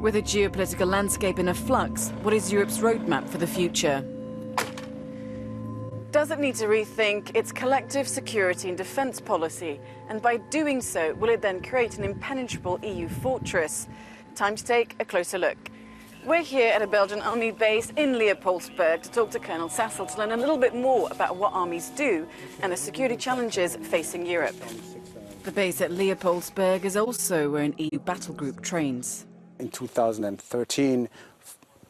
With a geopolitical landscape in a flux, what is Europe's roadmap for the future? Does it need to rethink its collective security and defence policy? And by doing so, will it then create an impenetrable EU fortress? Time to take a closer look. We're here at a Belgian army base in Leopoldsburg to talk to Colonel Sassel to learn a little bit more about what armies do and the security challenges facing Europe. The base at Leopoldsburg is also where an EU battle group trains. In 2013,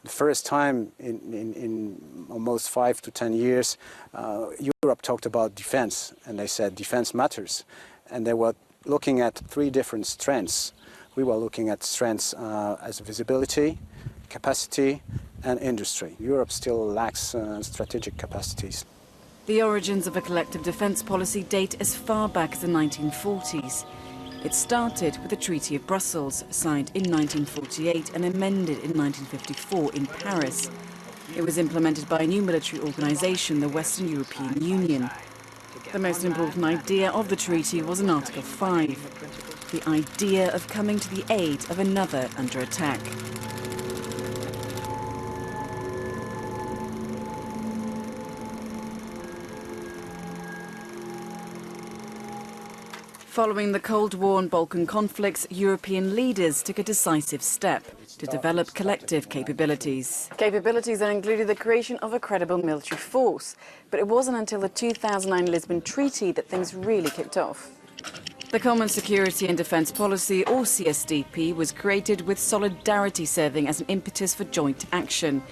the first time in almost 5 to 10 years, Europe talked about defense, and they said defense matters. And they were looking at 3 different strengths. We were looking at strengths as visibility, capacity, and industry. Europe still lacks strategic capacities. The origins of a collective defense policy date as far back as the 1940s. It started with the Treaty of Brussels, signed in 1948 and amended in 1954 in Paris. It was implemented by a new military organisation, the Western European Union. The most important idea of the treaty was in Article 5, the idea of coming to the aid of another under attack. Following the Cold War and Balkan conflicts, European leaders took a decisive step to develop collective capabilities. Capabilities that included the creation of a credible military force. But it wasn't until the 2009 Lisbon Treaty that things really kicked off. The Common Security and Defence Policy, or CSDP, was created with solidarity serving as an impetus for joint action.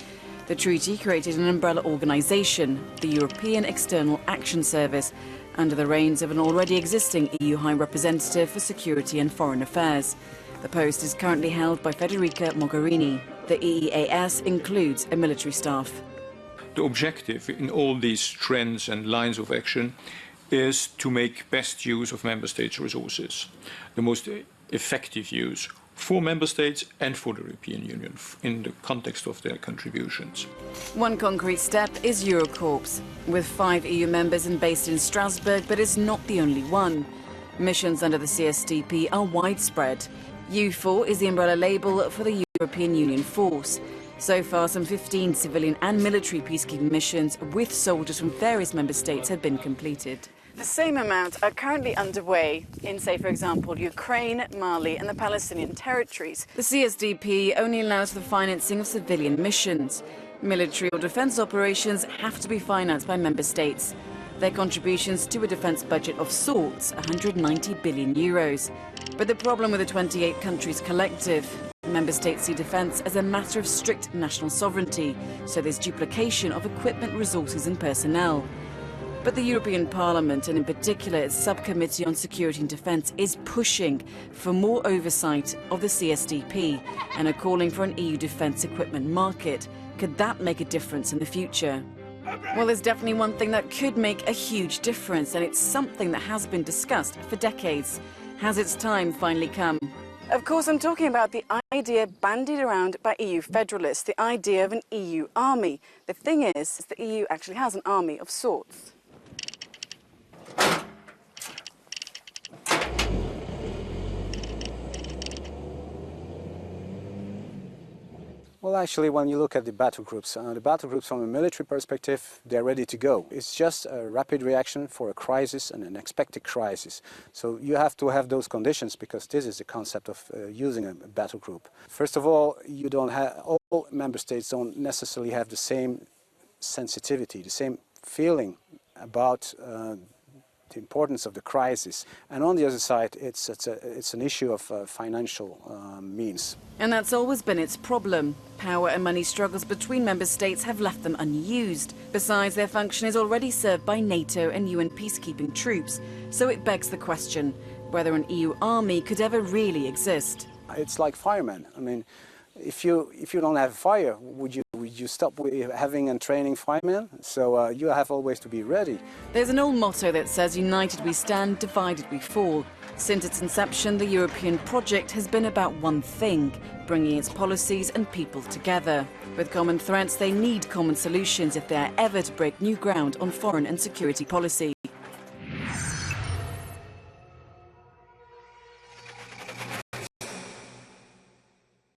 The treaty created an umbrella organisation, the European External Action Service, under the reins of an already existing EU High Representative for Security and Foreign Affairs. The post is currently held by Federica Mogherini. The EEAS includes a military staff. The objective in all these trends and lines of action is to make best use of Member States' resources, the most effective use for Member States and for the European Union in the context of their contributions. One concrete step is Eurocorps, with 5 EU members and based in Strasbourg, but it's not the only one. Missions under the CSDP are widespread. EUFOR is the umbrella label for the European Union force. So far, some 15 civilian and military peacekeeping missions with soldiers from various member states have been completed. The same amount are currently underway in, say, for example, Ukraine, Mali and the Palestinian territories. The CSDP only allows the financing of civilian missions. Military or defence operations have to be financed by member states. Their contributions to a defence budget of sorts, 190 billion euros. But the problem with the 28 countries collective, member states see defence as a matter of strict national sovereignty, so there's duplication of equipment, resources and personnel. But the European Parliament, and in particular its Subcommittee on Security and Defence, is pushing for more oversight of the CSDP and are calling for an EU defence equipment market. Could that make a difference in the future? Well, there's definitely one thing that could make a huge difference, and it's something that has been discussed for decades. Has its time finally come? Of course, I'm talking about the idea bandied around by EU federalists, the idea of an EU army. The thing is, the EU actually has an army of sorts. Well, actually, when you look at the battle groups from a military perspective, they're ready to go. It's just a rapid reaction for a crisis and an expected crisis. So you have to have those conditions, because this is the concept of using a battle group. First of all, all member states don't necessarily have the same sensitivity, the same feeling about the importance of the crisis. And on the other side, it's an issue of financial means. And that's always been its problem. Power and money struggles between member states have left them unused. Besides, their function is already served by NATO and UN peacekeeping troops. So it begs the question whether an EU army could ever really exist. It's like firemen. I mean, if you don't have fire, would you stop having and training firemen? So you have always to be ready. There's an old motto that says, united we stand, divided we fall. Since its inception, the European project has been about one thing, bringing its policies and people together. With common threats, they need common solutions if they are ever to break new ground on foreign and security policy.